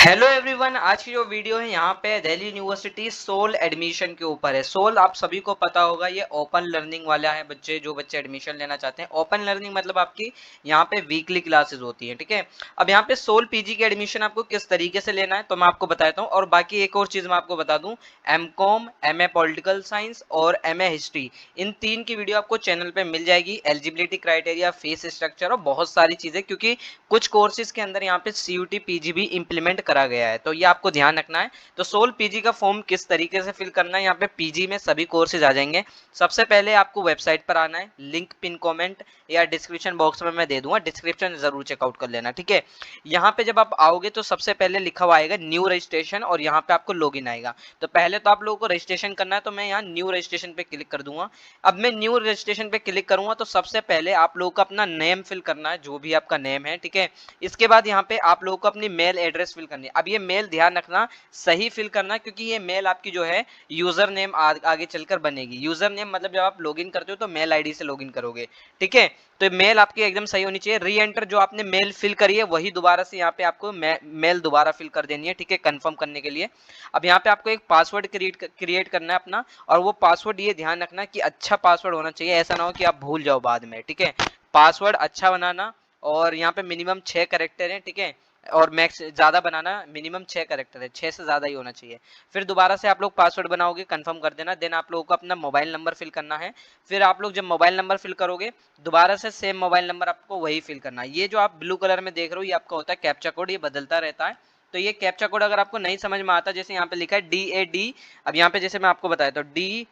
Hello everyone, आज की जो वीडियो है यहाँ पे दिल्ली यूनिवर्सिटी सोल एडमिशन के ऊपर है। सोल आप सभी को पता होगा, ये ओपन लर्निंग वाला है। जो बच्चे एडमिशन लेना चाहते हैं, ओपन लर्निंग मतलब आपकी यहाँ पे वीकली क्लासेस होती है। ठीक है, अब यहाँ पे सोल पीजी की एडमिशन आपको किस तरीके से लेना है तो मैं आपको बताता हूँ। और बाकी एक और चीज मैं आपको बता दूं, एमकॉम, एमए पॉलिटिकल साइंस और एमए हिस्ट्री, इन तीन की वीडियो आपको चैनल पे मिल जाएगी। एलिजिबिलिटी क्राइटेरिया, फीस स्ट्रक्चर और बहुत सारी चीजें, क्योंकि कुछ कोर्सेज के अंदर यहाँ पे सीयूटी पीजी भी इंप्लीमेंट करा गया है, तो ये आपको ध्यान रखना है। तो सोल पीजी का फॉर्म किस तरीके से फिल करना है, यहाँ पे पीजी में सभी कोर्सेज आ जाएंगे। सबसे पहले आपको वेबसाइट पर आना है, लिंक पिन कमेंट या डिस्क्रिप्शन बॉक्स में मैं दे दूंगा, डिस्क्रिप्शन जरूर चेकआउट कर लेना। ठीक है, यहाँ पे जब आप आओगे तो सबसे पहले लिखा हुआ आएगा न्यू रजिस्ट्रेशन और यहाँ पे आपको लॉगिन आएगा। तो पहले तो आप लोगों को रजिस्ट्रेशन करना है, तो मैं यहाँ न्यू रजिस्ट्रेशन पे क्लिक कर दूंगा। अब मैं न्यू रजिस्ट्रेशन पे क्लिक करूंगा तो सबसे पहले आप लोगों को अपना नेम फिल करना है, जो भी आपका नेम है। ठीक है, इसके बाद यहाँ पे आप लोगों को अपनी मेल एड्रेस फिल करनी है। अब ये मेल ध्यान रखना, सही फिल करना, क्योंकि ये मेल आपकी जो है यूजर नेम आगे चलकर बनेगी। यूजर नेम मतलब जब आप लॉगिन करते हो तो मेल आईडी से लॉगिन करोगे। ठीक है, तो मेल आपकी एकदम सही होनी चाहिए। री एंटर जो आपने मेल फिल करी है वही दोबारा से यहाँ पे आपको मेल दोबारा फिल कर देनी है। ठीक है, कंफर्म करने के लिए अब यहाँ पे आपको एक पासवर्ड क्रिएट करना है अपना, और वो पासवर्ड ये ध्यान रखना कि अच्छा पासवर्ड होना चाहिए, ऐसा ना हो कि आप भूल जाओ बाद में। ठीक है, पासवर्ड अच्छा बनाना, और यहाँ पे मिनिमम 6 कैरेक्टर है। ठीक है, और मैक्स ज्यादा बनाना, मिनिमम 6 कैरेक्टर है, 6 से ज्यादा ही होना चाहिए। फिर दोबारा से आप लोग पासवर्ड बनाओगे, कंफर्म कर देना। देन आप लोगों को अपना मोबाइल नंबर फिल करना है। फिर आप लोग जब मोबाइल नंबर फिल करोगे, दोबारा से सेम मोबाइल नंबर आपको वही फिल करना है। ये जो आप ब्लू कलर में देख रहे हो ये आपका होता है कैप्चा कोड, ये बदलता रहता है। तो ये कैप्चा कोड अगर आपको नहीं समझ में आता, जैसे यहाँ पे लिखा है DAD, अब यहाँ पे जैसे मैं आपको बताया तो DADEKAY,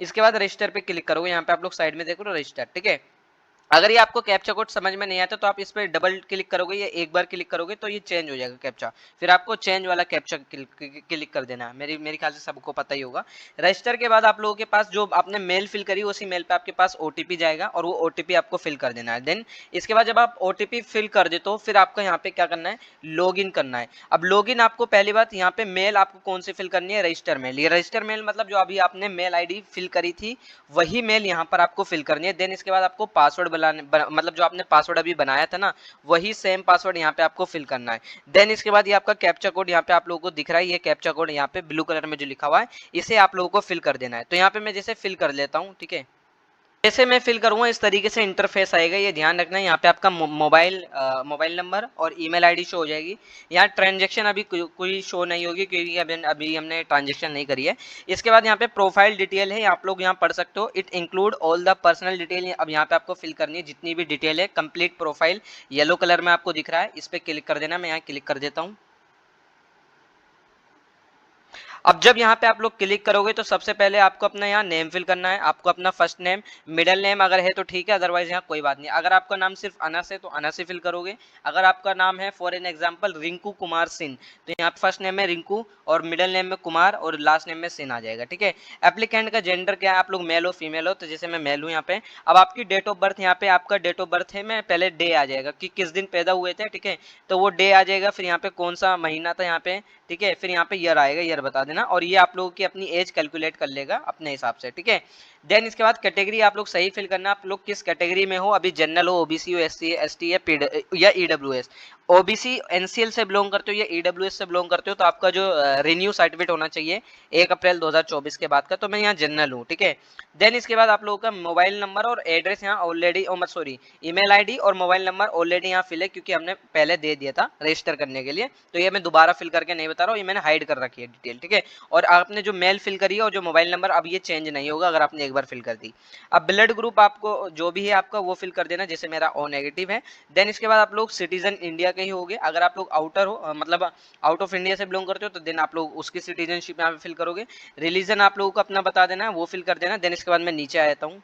इसके बाद रजिस्टर पे क्लिक करोगे। यहाँ पे आप लोग साइड में देखो रजिस्टर। ठीक है, अगर ये आपको कैप्चा कोड समझ में नहीं आता तो आप इस पर डबल क्लिक करोगे या एक बार क्लिक करोगे तो ये चेंज हो जाएगा कैप्चा। फिर आपको चेंज वाला कैप्चा क्लिक कर देना है। मेरी ख्याल से सबको पता ही होगा। रजिस्टर के बाद आप लोगों के पास जो आपने मेल फिल करी, उसी मेल पे आपके पास ओटीपी जाएगा और वो ओटीपी आपको फिल कर देना है। देन इसके बाद जब आप ओटीपी फिल कर दे तो फिर आपको यहाँ पे क्या करना है, लॉगिन करना है। अब लॉगिन आपको पहली बात यहाँ पे मेल आपको कौन सी फिल करनी है, रजिस्टर मेल। ये रजिस्टर मेल मतलब जो अभी आपने मेल आईडी फिल करी थी वही मेल यहाँ पर आपको फिल करनी है। देन इसके बाद आपको पासवर्ड मतलब जो आपने पासवर्ड अभी बनाया था ना, वही सेम पासवर्ड यहाँ पे आपको फिल करना है। देन इसके बाद ये आपका कैप्चा कोड यहाँ पे आप लोगों को दिख रहा है, ये कैप्चा कोड यहाँ पे ब्लू कलर में जो लिखा हुआ है, इसे आप लोगों को फिल कर देना है। तो यहाँ पे मैं जैसे फिल कर लेता हूँ। ठीक है, जैसे मैं फिल करूंगा इस तरीके से इंटरफेस आएगा। ये ध्यान रखना है, यहाँ पे आपका मोबाइल नंबर और ईमेल आईडी शो हो जाएगी। यहाँ ट्रांजेक्शन अभी कोई शो नहीं होगी, क्योंकि अभी हमने ट्रांजेक्शन नहीं करी है। इसके बाद यहाँ पे प्रोफाइल डिटेल है, आप लोग यहाँ पढ़ सकते हो। It include all the personal detail, अब यहाँ पे आपको फिल करनी है जितनी भी डिटेल है। कंप्लीट प्रोफाइल येलो कलर में आपको दिख रहा है, इस पर क्लिक कर देना। मैं यहाँ क्लिक कर देता हूँ। अब जब यहाँ पे आप लोग क्लिक करोगे तो सबसे पहले आपको अपना यहाँ नेम फिल करना है। आपको अपना फर्स्ट नेम, मिडिल नेम अगर है तो ठीक है, अदरवाइज यहाँ कोई बात नहीं। अगर आपका नाम सिर्फ अनस है तो अनस ही फिल करोगे। अगर आपका नाम है for an example Rinku Kumar Singh, तो यहाँ फर्स्ट नेम में रिंकू और मिडिल नेम में कुमार और लास्ट नेम में सिंह आ जाएगा। ठीक है, एप्लीकेंट का जेंडर क्या है, आप लोग मेल हो फीमेल हो, तो जैसे मैं मेल हूँ यहाँ पे। अब आपकी डेट ऑफ बर्थ, यहाँ पे आपका डेट ऑफ बर्थ है, मैं पहले डे आ जाएगा कि किस दिन पैदा हुए थे। ठीक है, तो वो डे आ जाएगा। फिर यहाँ पे कौन सा महीना था यहाँ पे, ठीक है, फिर यहाँ पे ईयर आएगा, ईयर बता देना। और ये आप लोगों की अपनी एज कैलकुलेट कर लेगा अपने हिसाब से। ठीक है, देन इसके बाद कैटेगरी आप लोग सही फिल करना, आप लोग किस कैटेगरी में हो, अभी जनरल हो, ओबीसी हो, एससी एसटी या ईडब्ल्यूएस। ओबीसी एनसीएल से बिलोंग करते हो या ईडब्ल्यूएस से बिलोंग करते हो तो आपका जो रिन्यू सर्टिफिकेट होना चाहिए 1 अप्रैल 2024 के बाद का, तो मैं यहाँ जनरल हूँ। ठीक है, देन इसके बाद आप लोगों का मोबाइल नंबर और एड्रेस यहाँ ऑलरेडी, सॉरी, ईमेल आईडी और मोबाइल नंबर ऑलरेडी यहाँ फिल है, क्योंकि हमने पहले दे दिया था रजिस्टर करने के लिए। तो ये मैं दोबारा फिल करके नहीं बता रहा हूँ, ये मैंने हाइड कर रखी है डिटेल। ठीक है, और आपने जो मेल फिल करी है और जो मोबाइल नंबर, अब ये चेंज नहीं होगा अगर आपने एक बार फिल कर दी। अब ब्लड ग्रुप आपको जो भी है आपका वो फिल कर देना, जैसे मेरा ओ नेगेटिव है। देन इसके बाद आप लोग सिटीजन इंडिया के ही होगे। अगर आप लोग आउटर हो, मतलब आउट ऑफ इंडिया से बिलोंग करते हो, तो देन आप लोग उसकी सिटीजनशिप यहाँ पे फिल करोगे। रिलीजन आप लोगों को अपना बता देना है, वो फिल कर देना। देन इसके बाद मैं नीचे आ जाता हूँ।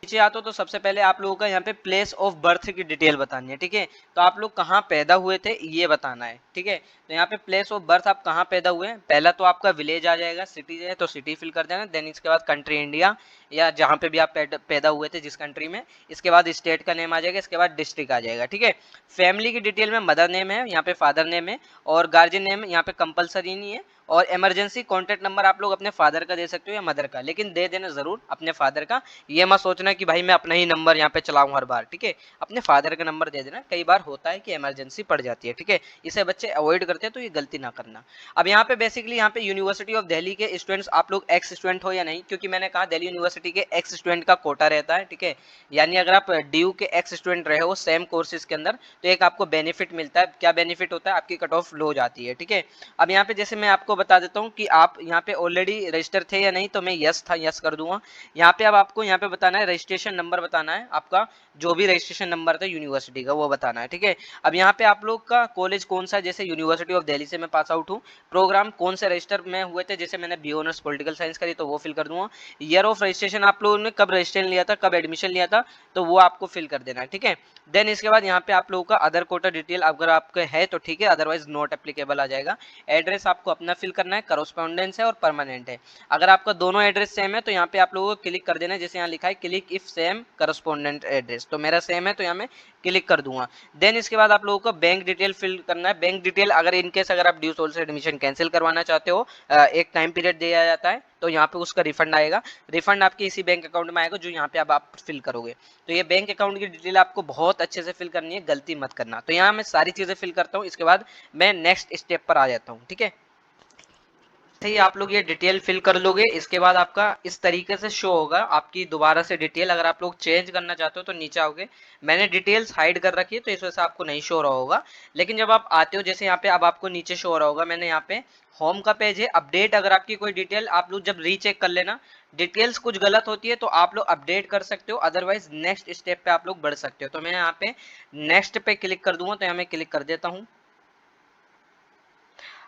नीचे आता हो तो सबसे पहले आप लोगों का यहाँ पे प्लेस ऑफ बर्थ की डिटेल बतानी है। ठीक है, तो आप लोग कहाँ पैदा हुए थे ये बताना है। ठीक है, तो यहाँ पे प्लेस ऑफ बर्थ आप कहाँ पैदा हुए हैं, पहला तो आपका विलेज आ जाएगा, सिटी है तो सिटी फिल कर देना। देन इसके बाद कंट्री इंडिया, या जहाँ पे भी आप पैदा हुए थे जिस कंट्री में। इसके बाद स्टेट का नेम आ जाएगा, इसके बाद डिस्ट्रिक्ट आ जाएगा। ठीक है, फैमिली की डिटेल में मदर नेम है, यहाँ पे फादर नेम है, और गार्जियन नेम यहाँ पे कंपलसरी नहीं है। और इमरजेंसी कॉन्टैक्ट नंबर आप लोग अपने फादर का दे सकते हो या मदर का, लेकिन दे देना जरूर अपने फादर का। ये मत सोचना कि भाई मैं अपना ही नंबर यहाँ पे चलाऊं हर बार, ठीक है, अपने फादर का नंबर दे देना। कई बार होता है कि इमरजेंसी पड़ जाती है, ठीक है, इसे बच्चे अवॉइड करते हैं, तो ये गलती ना करना। अब यहाँ पे बेसिकली यहाँ पे यूनिवर्सिटी ऑफ दिल्ली के स्टूडेंट्स आप लोग एक्स स्टूडेंट हो या नहीं, क्योंकि मैंने कहा दिल्ली यूनिवर्सिटी के एक्स स्टूडेंट का कोटा रहता है, ठीक है, यानी अगर आप ड्यू के एक्स स्टूडेंट रहे हो सेम कोर्सेज के अंदर तो एक आपको बेनिफिट मिलता है। क्या बेनिफिट होता है? आपकी कट ऑफ लो हो जाती है, ठीक है। अब यहाँ पे जैसे मैं आपको बता देता हूँ कि आप यहाँ पे ऑलरेडी रजिस्टर थे या नहीं, तो मैं यस था, यस कर दूंगा। यहाँ पे अब आपको यहाँ पे बताना है रजिस्ट्रेशन नंबर बताना है, आपका जो भी रजिस्ट्रेशन नंबर था यूनिवर्सिटी का वो बताना है, ठीक है। अब यहाँ पे आप लोग का कॉलेज कौन सा है, जैसे यूनिवर्सिटी ऑफ दिल्ली से मैं पास आउट हूँ। प्रोग्राम कौन से रजिस्टर में हुए थे, जैसे मैंने बी ऑनर्स पॉलिटिकल साइंस करी तो वो फिल कर दूंगा। ईयर ऑफ रजिस्ट्रेशन आप लोगों ने कब रजिस्ट्रेशन लिया था, कब एडमिशन लिया था, तो वो आपको फिल कर देना है, ठीक है। देन इसके बाद यहाँ पे आप लोगों का अदर कोटा डिटेल अगर आपके है तो ठीक है, अदरवाइज नॉट एप्लीकेबल आ जाएगा। एड्रेस आपको अपना फिल करना है, करस्पॉन्डेंस है और परमानेंट है। अगर आपका दोनों एड्रेस सेम है तो यहाँ पे आप लोगों को क्लिक कर देना है, जैसे यहाँ लिखा है click if same correspondent address, तो मेरा सेम है तो यहाँ मैं क्लिक कर दूंगा। देन इसके बाद आप लोगों को बैंक डिटेल फिल करना है। बैंक डिटेल अगर इनकेस अगर आप ड्यू सोल से एडमिशन कैंसिल करवाना चाहते हो, एक टाइम पीरियड दिया जाता है तो यहाँ पे उसका रिफंड आएगा। रिफंड आपके इसी बैंक अकाउंट में आएगा जो यहाँ पे अब आप फिल करोगे। तो ये बैंक अकाउंट की डिटेल आपको बहुत अच्छे से फिल करनी है, गलती मत करना। तो यहाँ मैं सारी चीजें फिल करता हूँ, इसके बाद मैं नेक्स्ट स्टेप पर आ जाता हूँ, ठीक है। ही आप लोग ये डिटेल फिल कर लोगे, इसके बाद आपका इस तरीके से शो होगा आपकी दोबारा से डिटेल। अगर आप लोग चेंज करना चाहते हो तो नीचे आओगे, मैंने डिटेल्स हाइड कर रखी है तो इस वजह से आपको नहीं शो रहा होगा। लेकिन जब आप आते हो जैसे यहाँ पे अब आपको नीचे शो हो रहा होगा, मैंने यहाँ पे होम का पेज है अपडेट। अगर आपकी कोई डिटेल आप लोग जब रीचेक कर लेना, डिटेल्स कुछ गलत होती है तो आप लोग अपडेट कर सकते हो, अदरवाइज नेक्स्ट स्टेप पे आप लोग बढ़ सकते हो। तो मैं यहाँ पे नेक्स्ट पे क्लिक कर दूंगा, तो यहाँ मैं क्लिक कर देता हूँ।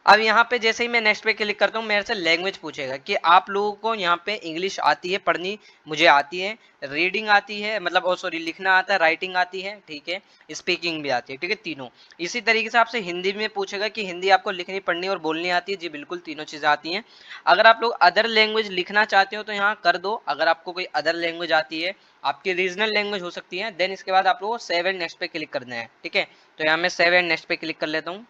अब यहाँ पे जैसे ही मैं नेक्स्ट पे क्लिक करता हूँ मेरे से लैंग्वेज पूछेगा कि आप लोगों को यहाँ पे इंग्लिश आती है पढ़नी, मुझे आती है, रीडिंग आती है, मतलब ओ सॉरी लिखना आता है, राइटिंग आती है, ठीक है, स्पीकिंग भी आती है, ठीक है, तीनों। इसी तरीके से आपसे हिंदी में पूछेगा कि हिंदी आपको लिखनी पढ़नी और बोलनी आती है, जी बिल्कुल तीनों चीजें आती हैं। अगर आप लोग अदर लैंग्वेज लिखना चाहते हो तो यहाँ कर दो, अगर आपको कोई अदर लैंग्वेज आती है, आपकी रीजनल लैंग्वेज हो सकती है। देन इसके बाद आप लोगों को सेव एंड नेक्स्ट पे क्लिक करना है, ठीक है। तो यहाँ मैं सेव एंड नेक्स्ट पे क्लिक कर लेता हूँ।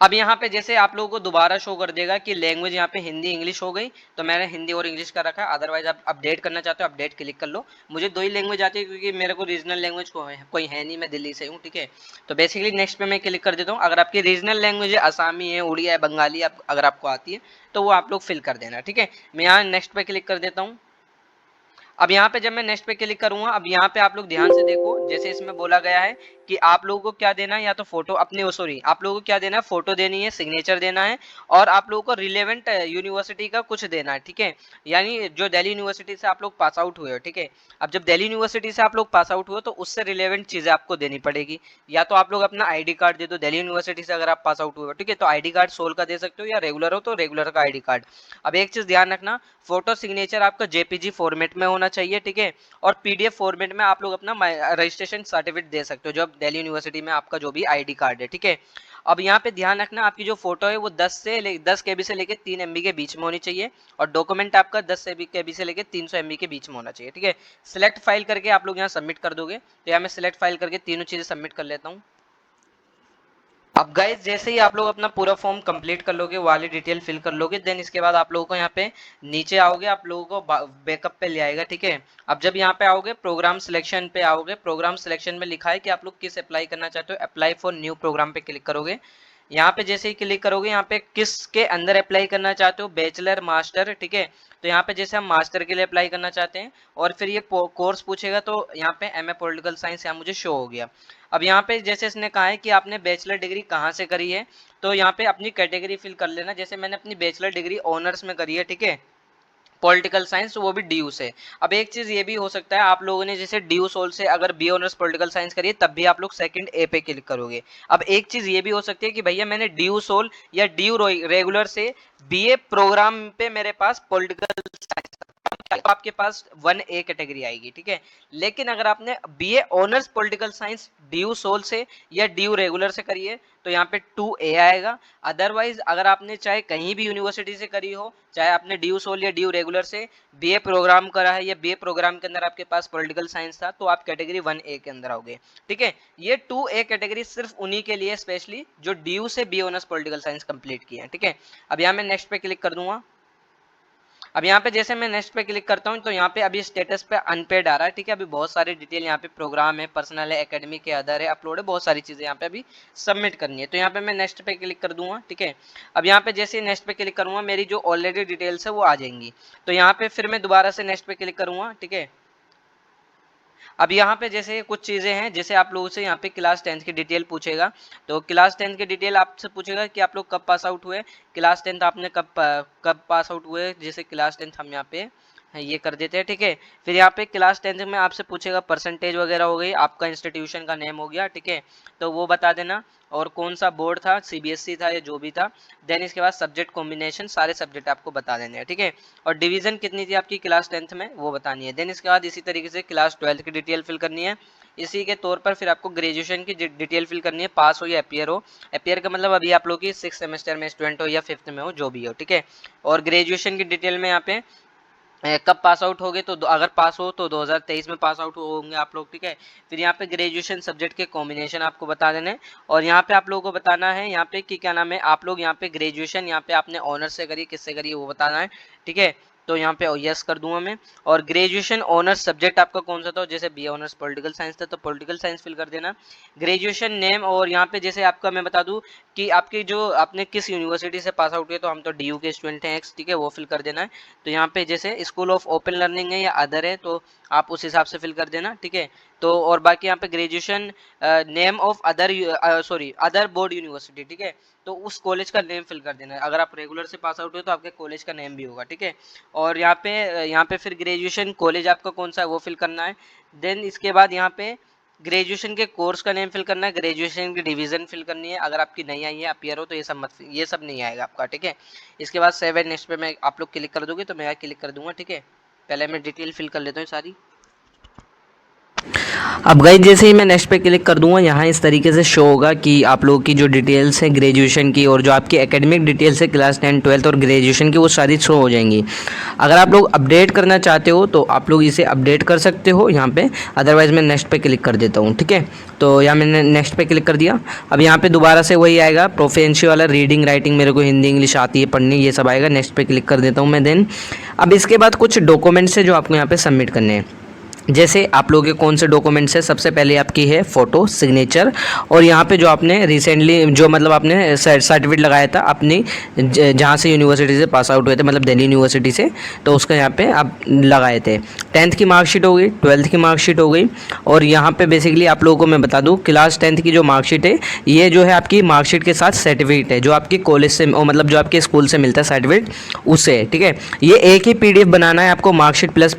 अब यहाँ पे जैसे आप लोगों को दोबारा शो कर देगा कि लैंग्वेज यहाँ पे हिंदी इंग्लिश हो गई, तो मैंने हिंदी और इंग्लिश का रखा है। अदरवाइज आप अपडेट करना चाहते हो अपडेट क्लिक कर लो। मुझे दो ही लैंग्वेज आती है क्योंकि मेरे को रीजनल लैंग्वेज कोई है नहीं, मैं दिल्ली से हूँ, ठीक है। तो बेसिकली नेक्स्ट पे मैं क्लिक कर देता हूँ। अगर आपकी रीजनल लैंग्वेज है असमी है, उड़िया है, बंगाली अगर आपको आती है तो वो आप लोग फिल कर देना, ठीक है। मैं यहाँ नेक्स्ट पे क्लिक कर देता हूँ। अब यहाँ पे जब मैं नेक्स्ट पे क्लिक करूंगा, अब यहाँ पे आप लोग ध्यान से देखो, जैसे इसमें बोला गया है कि आप लोगों को क्या देना है, या तो फोटो अपने सॉरी आप लोगों को क्या देना है, फोटो देनी है, सिग्नेचर देना है, और आप लोगों को रिलेवेंट यूनिवर्सिटी का कुछ देना है, ठीक है। यानी जो दिल्ली यूनिवर्सिटी से आप लोग पास आउट हुए हो, ठीक है। अब जब दिल्ली यूनिवर्सिटी से आप लोग पास आउट हुए तो उससे रिलेवेंट चीजें आपको देनी पड़ेगी। या तो आप लोग अपना आईडी कार्ड दे दो, दिल्ली यूनिवर्सिटी से अगर आप पास आउट हुए हो, ठीक है, तो आईडी कार्ड सोल का दे सकते हो, या रेगुलर हो तो रेगुलर का आईडी कार्ड। अब एक चीज ध्यान रखना, फोटो सिग्नेचर आपका जेपीजी फॉर्मेट में होना चाहिए, ठीक है। और पीडीएफ फॉर्मेट में आप लोग अपना रजिस्ट्रेशन सर्टिफिकेट दे सकते हो जो दिल्ली यूनिवर्सिटी में आपका जो भी आईडी कार्ड है, ठीक है। अब यहाँ पे ध्यान रखना, आपकी जो फोटो है वो 10 केबी से लेके 3 एमबी के बीच में होनी चाहिए, और डॉक्यूमेंट आपका 10 केबी से लेके 300 एमबी के बीच में होना चाहिए, ठीक है। सिलेक्ट फाइल करके आप लोग यहाँ सबमिट कर दोगे, तो यहाँ मैं सिलेक्ट फाइल करके तीनों चीजें सबमिट कर लेता हूँ। अब गाइस जैसे ही आप लोग अपना पूरा फॉर्म कंप्लीट कर लोगे, वाली डिटेल फिल कर लोगे, देन इसके बाद आप लोगों को यहाँ पे नीचे आओगे, आप लोगों को बैकअप पे ले आएगा, ठीक है। अब जब यहाँ पे आओगे प्रोग्राम सिलेक्शन पे आओगे, प्रोग्राम सिलेक्शन में लिखा है कि आप लोग किस अप्लाई करना चाहते हो, अप्लाई फॉर न्यू प्रोग्राम पे क्लिक करोगे। यहाँ पे जैसे ही क्लिक करोगे, यहाँ पे किसके अंदर अप्लाई करना चाहते हो, बैचलर मास्टर, ठीक है। तो यहाँ पे जैसे हम मास्टर के लिए अप्लाई करना चाहते हैं, और फिर ये कोर्स पूछेगा, तो यहाँ पे एमए पॉलिटिकल साइंस यहाँ मुझे शो हो गया। अब यहाँ पे जैसे इसने कहा है कि आपने बैचलर डिग्री कहाँ से करी है, तो यहाँ पे अपनी कैटेगरी फिल कर लेना। जैसे मैंने अपनी बैचलर डिग्री ऑनर्स में करी है, ठीक है, पॉलिटिकल साइंस, वो भी ड्यू से। अब एक चीज ये भी हो सकता है, आप लोगों ने जैसे ड्यू सोल से अगर बी ऑनर्स पॉलिटिकल साइंस करी है तब भी आप लोग सेकंड ए पे क्लिक करोगे। अब एक चीज ये भी हो सकती है कि भैया मैंने ड्यू सोल या ड्यू रेगुलर से बीए प्रोग्राम पे मेरे पास पॉलिटिकल साइंस तो आपके पास 1A कैटेगरी आएगी, ठीक है। लेकिन अगर आपने BA honours political science DU SOL से या DU रेगुलर से करी है तो यहाँ पे 2A आएगा। अदरवाइज अगर आपने चाहे कहीं भी यूनिवर्सिटी से करी हो, चाहे आपने DU सोल या DU रेगुलर से BA प्रोग्राम करा है या BA प्रोग्राम के अंदर आपके पास पॉलिटिकल साइंस था, तो आप कैटेगरी 1A के अंदर आओगे, ठीक है। ये 2A कैटेगरी सिर्फ उन्हीं के लिए स्पेशली जो DU से BA honours political science complete किए हैं, ठीक है। अब यहाँ मैं नेक्स्ट पे क्लिक कर दूंगा। अब यहाँ पे जैसे मैं नेक्स्ट पे क्लिक करता हूँ तो यहाँ पे अभी स्टेटस पे अनपेड आ रहा है, ठीक है। अभी बहुत सारी डिटेल यहाँ पे प्रोग्राम है, पर्सनल है, एकेडमिक के अदर है, अपलोड है, बहुत सारी चीजें यहाँ पे अभी सबमिट करनी है। तो यहाँ पे मैं नेक्स्ट पे क्लिक कर दूंगा, ठीक है। अब यहाँ पे जैसे नेक्स्ट पे क्लिक करूंगा मेरी जो ऑलरेडी डिटेल्स है वो आ जाएंगी। तो यहाँ पे फिर मैं दोबारा से नेक्स्ट पे क्लिक करूंगा, ठीक है। अब यहाँ पे जैसे कुछ चीज़ें हैं, जैसे आप लोगों से यहाँ पे क्लास 10th की डिटेल पूछेगा। तो क्लास 10th की डिटेल आपसे पूछेगा कि आप लोग कब पास आउट हुए, क्लास 10th आपने कब पास आउट हुए। जैसे क्लास 10th हम यहाँ पे ये कर देते हैं, ठीक है। फिर यहाँ पे क्लास 10th में आपसे पूछेगा परसेंटेज वगैरह हो गई, आपका इंस्टीट्यूशन का नेम हो गया, ठीक है, तो वो बता देना। और कौन सा बोर्ड था, CBSE था या जो भी था। देन इसके बाद सब्जेक्ट कॉम्बिनेशन, सारे सब्जेक्ट आपको बता देने हैं, ठीक है। और डिवीजन कितनी थी आपकी क्लास 10th में वो बतानी है। देन इसके बाद इसी तरीके से क्लास 12th की डिटेल फिल करनी है। इसी के तौर पर फिर आपको ग्रेजुएशन की डिटेल फिल करनी है, पास हो या अपियर हो। अपियर का मतलब अभी आप लोग की 6th सेमेस्टर में स्टूडेंट हो या 5th में हो, जो भी हो, ठीक है। और ग्रेजुएशन की डिटेल में यहाँ पे कब पास आउट हो गए, तो अगर पास हो तो 2023 में पास आउट होंगे आप लोग, ठीक है। फिर यहाँ पे ग्रेजुएशन सब्जेक्ट के कॉम्बिनेशन आपको बता देने। और यहाँ पे आप लोगों को बताना है यहाँ पे कि क्या नाम है, आप लोग यहाँ पे ग्रेजुएशन यहाँ पे आपने ऑनर्स से करी, किससे करी वो बताना है, ठीक है। तो यहाँ पे यस कर दूंगा मैं। और ग्रेजुएशन ऑनर्स सब्जेक्ट आपका कौन सा था, जैसे BA ऑनर्स पॉलिटिकल साइंस था तो पॉलिटिकल साइंस फिल कर देना। ग्रेजुएशन नेम, और यहाँ पे जैसे आपका मैं बता दूं कि आपकी जो आपने किस यूनिवर्सिटी से पास आउट हुए, तो हम तो DU के स्टूडेंट हैं एक्स, ठीक है, वो फिल कर देना है। तो यहाँ पे जैसे स्कूल ऑफ ओपन लर्निंग है या अदर है तो आप उस हिसाब से फिल कर देना, ठीक है। तो और बाकी यहाँ पे graduation name of other board university, ठीक है, तो उस कॉलेज का नेम फिल कर देना है। अगर आप रेगुलर से पास आउट हो तो आपके कॉलेज का नेम भी होगा, ठीक है। और यहाँ पे फिर ग्रेजुएशन कॉलेज आपका कौन सा है वो फिल करना है। देन इसके बाद यहाँ पे ग्रेजुएशन के कोर्स का नेम फिल करना है, ग्रेजुएशन की डिवीजन फिल करनी है। अगर आपकी नहीं आई है अपियर हो तो ये सब नहीं आएगा आपका, ठीक है। इसके बाद 7 नेक्स्ट पे मैं आप लोग क्लिक कर दोगे तो मैं क्लिक कर दूंगा, ठीक है। पहले मैं डिटेल फिल कर लेता हूँ सारी। अब गाइस जैसे ही मैं नेक्स्ट पे क्लिक कर दूंगा यहाँ इस तरीके से शो होगा कि आप लोगों की जो डिटेल्स है ग्रेजुएशन की और जो आपकी एकेडमिक डिटेल्स है क्लास 10, 12th और ग्रेजुएशन की वो सारी शो हो जाएंगी। अगर आप लोग अपडेट करना चाहते हो तो आप लोग इसे अपडेट कर सकते हो यहाँ पे, अदरवाइज मैं नेक्स्ट पे क्लिक कर देता हूँ, ठीक है। तो यहाँ मैंने नेक्स्ट पे क्लिक कर दिया। अब यहाँ पे दोबारा से वही आएगा प्रोफिशिएंसी वाला, रीडिंग राइटिंग मेरे को हिंदी इंग्लिश आती है पढ़नी, ये सब आएगा। नेक्स्ट पे क्लिक कर देता हूँ मैं। देन अब इसके बाद कुछ डॉक्यूमेंट्स है जो आपको यहाँ पे सबमिट करने हैं। जैसे आप लोगों के कौन से डॉक्यूमेंट्स है, सबसे पहले आपकी है फ़ोटो, सिग्नेचर, और यहाँ पे जो आपने रिसेंटली जो मतलब आपने सर्टिफिकेट लगाया था अपनी जहाँ से यूनिवर्सिटी से पास आउट हुए थे, मतलब दिल्ली यूनिवर्सिटी से, तो उसका यहाँ पे आप लगाए थे। 10th की मार्कशीट हो गई, 12th की मार्कशीट हो गई। और यहाँ पे बेसिकली आप लोगों को मैं बता दूँ क्लास 10th की जो मार्कशीट है ये जो है आपकी मार्कशीट के साथ सर्टिफिकेट है जो आपकी कॉलेज से मतलब जो आपके स्कूल से मिलता है सर्टिफिकेट उससे, ठीक है। ये एक ही PDF बनाना है आपको, मार्कशीट प्लस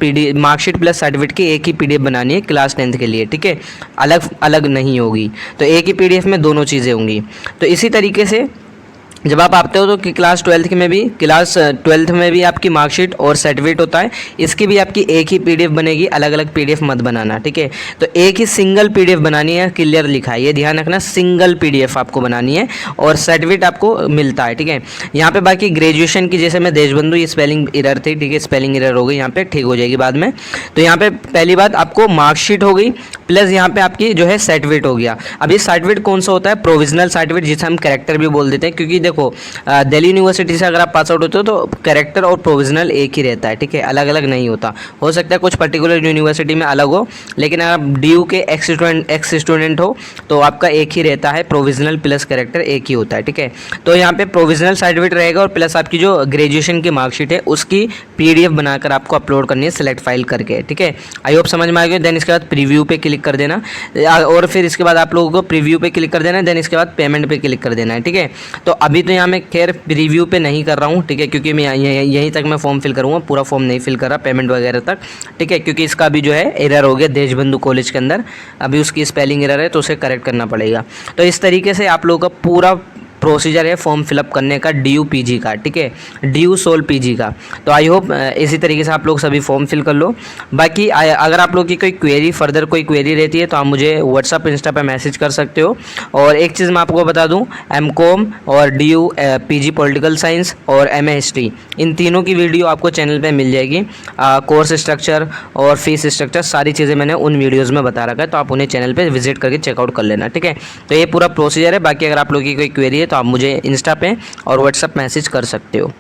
सर्टिफिकेट की एक ही PDF बनानी है क्लास 10th के लिए, ठीक है, अलग अलग नहीं होगी। तो एक ही PDF में दोनों चीज़ें होंगी। तो इसी तरीके से जब आप आते हो तो कि क्लास 12th में भी आपकी मार्कशीट और सर्टिफिकेट होता है, इसकी भी आपकी एक ही PDF बनेगी, अलग अलग PDF मत बनाना, ठीक है। तो एक ही सिंगल PDF बनानी है, क्लियर लिखा है, ये ध्यान रखना, सिंगल PDF आपको बनानी है और सर्टिफिकेट आपको मिलता है, ठीक है। यहाँ पे बाकी ग्रेजुएशन की जैसे मैं देशबंधु, ये स्पेलिंग एरर थी, ठीक है, स्पेलिंग एरर हो गई, यहाँ पे ठीक हो जाएगी बाद में। तो यहाँ पे पहली बात आपको मार्कशीट हो गई प्लस यहाँ पे आपकी जो है सर्टिफिकेट हो गया। अब ये सर्टिफिकेट कौन सा होता है, प्रोविजनल सर्टिफिकेट, जिसे हम कैरेक्टर भी बोल देते हैं, क्योंकि देखो दिल्ली यूनिवर्सिटी से अगर आप पास आउट होते हो तो कैरेक्टर और प्रोविजनल एक ही रहता है, ठीक है, अलग अलग नहीं होता। हो सकता है कुछ पर्टिकुलर यूनिवर्सिटी में अलग हो, लेकिन अगर आप DU के एक्स स्टूडेंट हो तो आपका एक ही रहता है, प्रोविजनल प्लस कैरेक्टर एक ही होता है, ठीक है। तो यहाँ पे प्रोविजनल सर्टिफिकेट रहेगा और प्लस आपकी जो ग्रेजुएशन की मार्कशीट है उसकी PDF बनाकर आपको अपलोड करनी है सिलेक्ट फाइल करके, ठीक है। आई होप समझ में आ गया। देन इसके बाद प्रीव्यू पे क्लिक कर देना और फिर इसके बाद आप लोगों को प्रीव्यू पे क्लिक कर देना है। देन इसके बाद पेमेंट पे क्लिक कर देना है, ठीक है। तो अभी तो यहाँ मैं खैर प्रीव्यू पे नहीं कर रहा हूँ, ठीक है, क्योंकि मैं यहीं तक मैं फॉर्म फिल करूँगा, पूरा फॉर्म नहीं फिल कर रहा पेमेंट वगैरह तक, ठीक है, क्योंकि इसका भी जो है एरर हो गया देशबंधु कॉलेज के अंदर, अभी उसकी स्पेलिंग एरर है तो उसे करेक्ट करना पड़ेगा। तो इस तरीके से आप लोगों का पूरा प्रोसीजर है फॉर्म फिलअप करने का DU PG का, ठीक है, DU सोल PG का। तो आई होप इसी तरीके से आप लोग सभी फॉर्म फिल कर लो। बाकी अगर आप लोग की कोई क्वेरी, फर्दर कोई क्वेरी रहती है तो आप मुझे व्हाट्सअप इंस्टा पे मैसेज कर सकते हो। और एक चीज़ मैं आपको बता दूं, MCOM और DU PG पॉलिटिकल साइंस और MA हिस्ट्री, इन तीनों की वीडियो आपको चैनल पे मिल जाएगी। कोर्स स्ट्रक्चर और फीस स्ट्रक्चर सारी चीज़ें मैंने उन वीडियोज़ में बता रखा है, तो आप उन्हें चैनल पे विजिट करके चेकआउट कर लेना, ठीक है। तो ये पूरा प्रोसीजर है। बाकी अगर आप लोगों की कोई क्वेरी है तो आप मुझे इंस्टा पे और व्हाट्सअप मैसेज कर सकते हो।